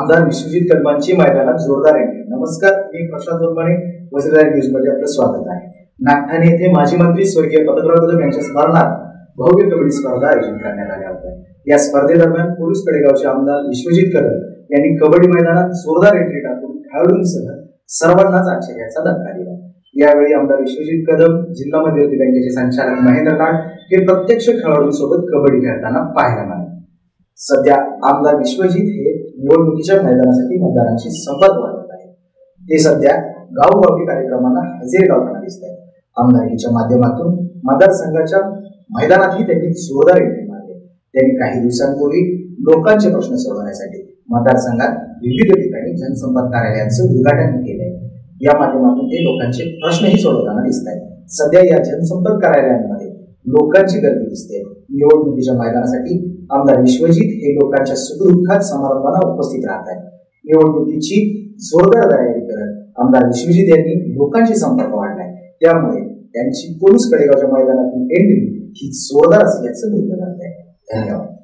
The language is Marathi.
आमदार विश्वजित कदमांची मैदानात जोरदार एंट्री। नमस्कार, मी प्रशांत जोडमाने, वज्रधारी न्यूज मध्ये आपलं स्वागत आहे। नागठाणे येथे माजी मंत्री स्वर्गीय पतंगराव कदम यांच्या स्मरणार्थ भव्य कबड्डी स्पर्धा आयोजित करण्यात आल्या होत्या। या स्पर्धेदरम्यान पोलीस कडेगावचे आमदार विश्वजित कदम यांनी कबड्डी मैदानात जोरदार एंट्री टाकून खेळाडूंसह सर्वांनाच आश्चर्याचा धक्का दिला। यावेळी आमदार विश्वजित कदम, जिल्हा मध्यवर्ती बँकेचे संचालक महेंद्र लाड हे प्रत्यक्ष खेळाडूंसोबत कबड्डी खेळताना पाहायला मिळाले। सध्या आमदार विश्वजित हे निवडणुकीच्या मैदानासाठी मतदारांशी संपर्क वाढवत आहेत। ते सध्या गावोगावी कार्यक्रमांना हजेरी लावताना दिसत आहेत। आमदारकीच्या माध्यमातून मतदारसंघाच्या मैदानातही त्यांनी जोरदार एंट्री मारली। त्यांनी काही दिवसांपूर्वी लोकांचे प्रश्न सोडवण्यासाठी मतदारसंघात विविध ठिकाणी जनसंपर्क कार्यालयांचं उद्घाटन केलंय। या माध्यमातून ते लोकांचे प्रश्नही सोडवताना दिसत आहेत। सध्या या जनसंपर्क कार्यालयांमध्ये लोकांची गर्दी दिसते। निवडणुकीच्या मैदानासाठी आमदार विश्वजित हे लोकांच्या सुखदुःखात समारंभांना उपस्थित राहत आहेत। निवडणुकीची जोरदार तयारी करत आमदार विश्वजित यांनी लोकांशी संपर्क वाढलाय। त्यामुळे त्यांची पोलीस कडेगावच्या मैदानातील एंट्री ही जोरदार असल्याचं बोललं जात आहे। धन्यवाद।